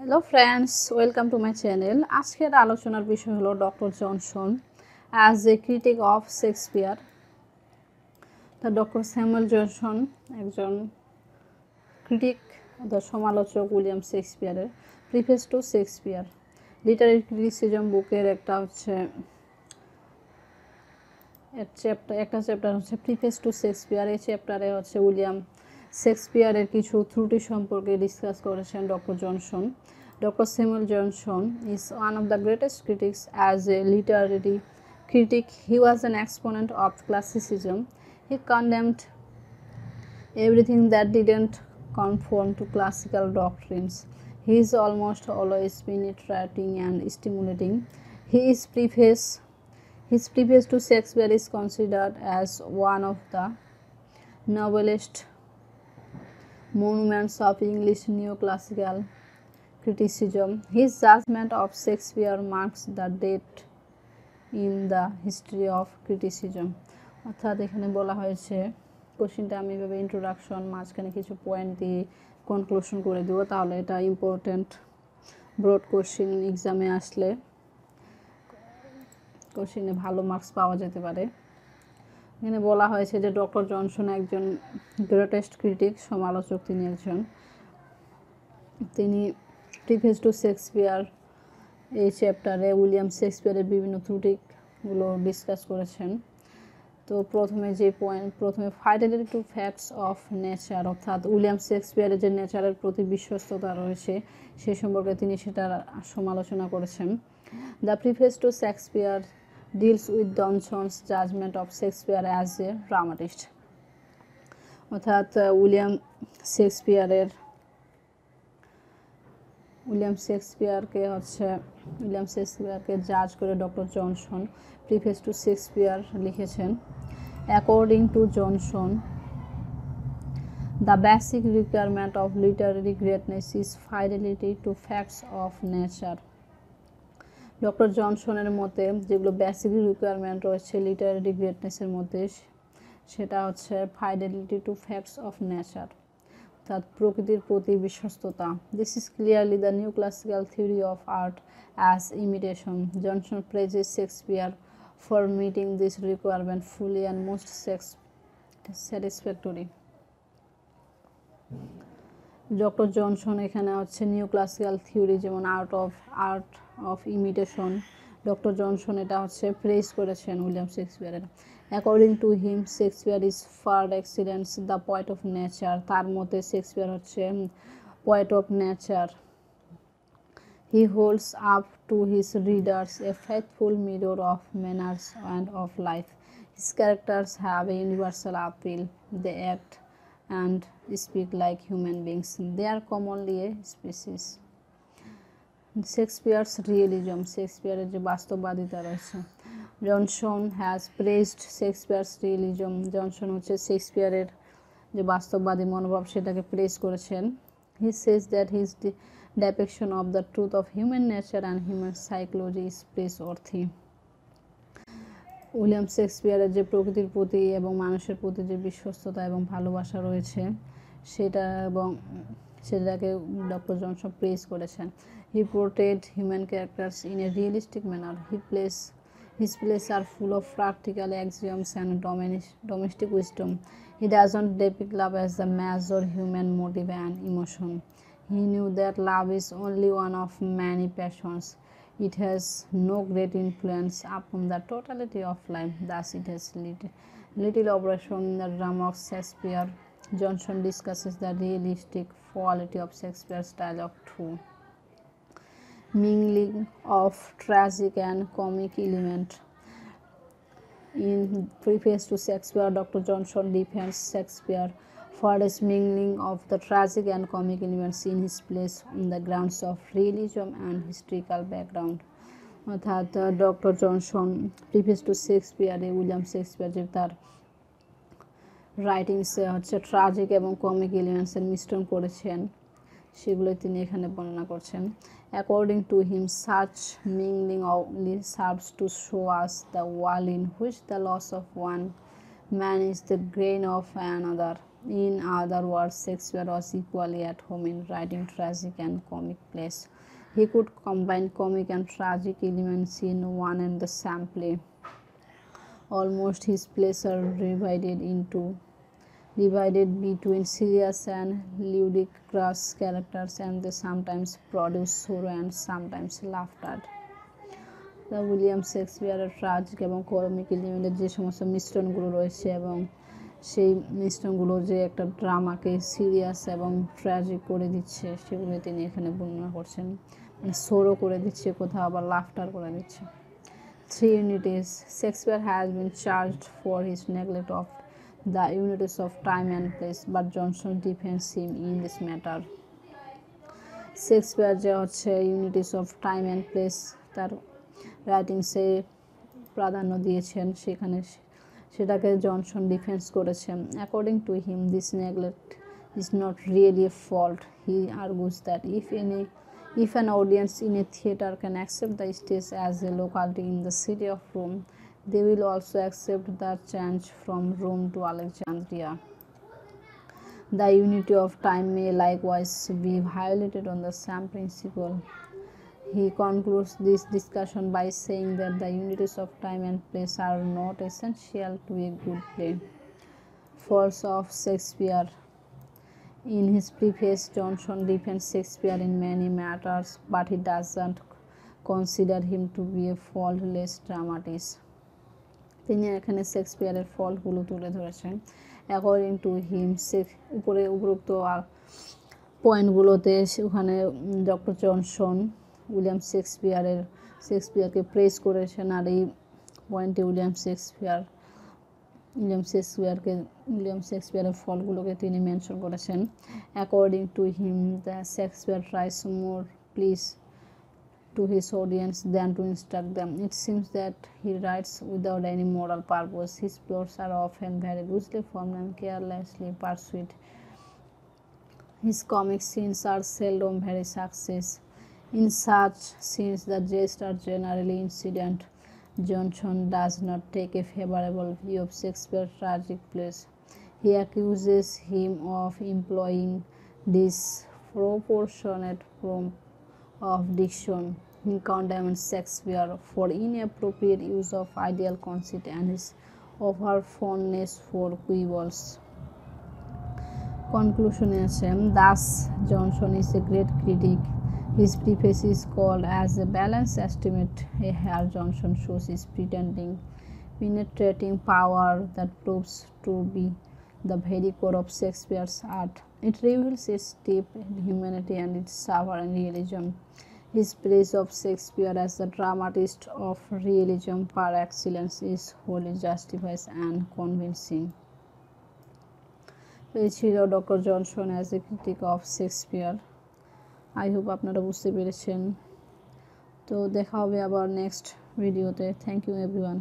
Hello friends, welcome to my channel. আজকের আলোচনার বিষয় হলো doctor Johnson as a critic of Shakespeare. তা ডক্টর স্যামুয়েল জনসন একজন ক্রিটিক অর্থাৎ সমালোচক উইলিয়াম শেক্সপিয়ারের। Preface to Shakespeare literary criticism বুকের একটা চ্যাপ্টার হচ্ছে প্রিফেস টু শেক্সপিয়ার। এই চ্যাপ্টারে হচ্ছে উইলিয়াম শেক্সপিয়ারের কিছু ত্রুটি সম্পর্কে ডিসকাস করেছেন doctor Johnson. Dr. Samuel Johnson is one of the greatest critics as a literary critic. He was an exponent of classicism. He condemned everything that didn't conform to classical doctrines. He is almost always penetrating and stimulating. His preface to Shakespeare is considered as one of the noblest monuments of English neoclassical criticism. His judgment of Shakespeare marks the date in the history of criticism. অর্থাৎ এখানে বলা হয়েছে, কোশ্চেনটা আমি এভাবে introduction মাঝখানে কিছু point দিয়ে কনক্লুশন করে দেবো, তাহলে এটা ইম্পর্টেন্ট ব্রড কোশ্চেন এক্সামে আসলে কোশ্চেনে ভালো মার্কস পাওয়া যেতে পারে। এখানে বলা হয়েছে যে ডক্টর জনসন একজন গ্রেটেস্ট ক্রিটিক, সমালোচক তিনি প্রিফেস টু শেক্সপিয়ার এই চ্যাপ্টারে উইলিয়াম শেক্সপিয়ারের বিভিন্ন ত্রুটিগুলো ডিসকাস করেছেন। তো প্রথমে fidelity to facts of nature, অর্থাৎ উইলিয়াম শেক্সপিয়ারের যে নেচারের প্রতি বিশ্বস্ততা রয়েছে সে সম্পর্কে তিনি সেটার সমালোচনা করেছেন। The preface to Shakespeare deals with Johnson's judgment of Shakespeare as a dramatist, অর্থাৎ উইলিয়াম শেক্সপিয়ারকে জাজ করে doctor Johnson preface to Shakespeare লিখেছেন। According to Johnson, the basic requirement of literary greatness is fidelity to facts of nature. Doctor জনসনের মতে যেগুলো basic requirement রয়েছে literary গ্রেটনেসের মধ্যে, সেটা হচ্ছে fidelity to facts of nature, অর্থাৎ প্রকৃতির প্রতি বিশ্বস্ততা। This is clearly the new classical theory of art as imitation. Johnson praises Shakespeare for meeting this requirement fully and most satisfactory. Doctor Johnson এখানে হচ্ছে নিউ ক্লাসিক্যাল থিওরি, যেমন art of imitation, doctor Johnson এটা হচ্ছে praise করেছেন William শেক্সপিয়ারের। According to him, Shakespeare is far excellence the poet of nature. তার মতে Shakespeare হচ্ছে poet of nature. He holds up to his readers a faithful mirror of manners and of life. His characters have a universal appeal. They act and speak like human beings. They are commonly a species. Shakespeare's realism, শেক্সপিয়ারের যে বাস্তববাদিতা রয়েছে। Johnson has praised Shakespeare's realism. Johnson হচ্ছে শেক্সপিয়ারের যে বাস্তববাদী মনোভাব সেটাকে প্রেজ করেছেন। He says that his depiction of the truth of human nature and human psychology is praiseworthy. William শেক্সপিয়ারের যে প্রকৃতির প্রতি এবং মানুষের প্রতি যে বিশ্বস্ততা এবং ভালোবাসা রয়েছে সেটাকে ডক্টর জনসন প্রেজ করেছেন। He portrayed human characters in a realistic manner. His plays are full of practical axioms and domestic wisdom. He doesn't depict love as the major human motive and emotion. He knew that love is only one of many passions. It has no great influence upon the totality of life, thus it has little operation in the drama of Shakespeare. Johnson discusses the realistic quality of Shakespeare's dialogue through mingling of tragic and comic element. In Preface to Shakespeare, Dr. Johnson defends Shakespeare for his mingling of the tragic and comic elements in his plays on the grounds of realism and historical background. অর্থাৎ doctor Johnson preface to শেক্সপিয়ারে William Shakespeare যে তার রাইটিংসে হচ্ছে tragic এবং comic এলিমেন্টসের মিশ্রণ করেছেন সেগুলোই তিনি এখানে বর্ণনা করছেন। According to him, such mingling only serves to show us the world in which the loss of one man is the gain of another. In other words, Shakespeare was equally at home in writing tragic and comic plays. He could combine comic and tragic elements in one and the same play. Almost his plays are divided between serious and ludicrous characters, and they sometimes produce sorrow and sometimes laughter. The William শেক্সপিয়ারের tragic এবং comic এলিমেন্টের যে সমস্ত মিশ্রণগুলো রয়েছে এবং সেই মিশ্রণগুলো যে একটা ড্রামাকে সিরিয়াস এবং ট্র্যাজিক করে দিচ্ছে, সেগুলো তিনি এখানে বর্ণনা করছেন। মানে সোরো করে দিচ্ছে, কোথাও আবার লাফটার করে দিচ্ছে। 3 unities. Shakespeare has been charged for his neglect of the unities of time and place, but Johnson defends him in this matter. Shakespeare যে হচ্ছে unities of time and place তার রাইটিংসে প্রাধান্য দিয়েছেন, সেটাকে জনসন ডিফেন্স করেছেন। According to him, this neglect is not really a fault. He argues that if an audience in a theatre can accept the stage as a locality in the city of Rome, they will also accept the change from Rome to Alexandria. The unity of time may likewise be violated on the same principle. He concludes this discussion by saying that the unities of time and place are not essential to a good play. Faults of Shakespeare. In his preface, Johnson defends Shakespeare in many matters, but he doesn't consider him to be a faultless dramatist. তিনি এখানে শেক্সপিয়ারের ফল্টগুলো তুলে ধরেছেন। According to হিম, উপরোক্ত পয়েন্টগুলোতে ওখানে doctor Johnson William শেক্সপিয়ারকে praise করেছেন, আর এই পয়েন্টে William শেক্সপিয়ারের ফলগুলোকে তিনি মেনশন করেছেন। According to him, the Shakespeare thrice more please to his audience than to instruct them. It seems that he writes without any moral purpose. His plots are often very loosely formed and carelessly pursued. His comic scenes are seldom very success. In such scenes, the jests are generally incident. Johnson does not take a favorable view of Shakespeare's tragic plays. He accuses him of employing disproportionate form of diction. He condemns Shakespeare for inappropriate use of ideal conceit and his over fondness for quibbles. Conclusion is, thus Johnson is a great critic. His preface is called as a balanced estimate. Here Johnson shows his penetrating power that proves to be the very core of Shakespeare's art. It reveals its deep humanity and its sovereign realism. His praise of Shakespeare as the dramatist of realism par excellence is wholly justifies and convincing. এই ছিল doctor Johnson as a critic of Shakespeare. I hope আপনারা বুঝতে পেরেছেন। তো দেখা হবে আবার next ভিডিওতে। Thank you everyone.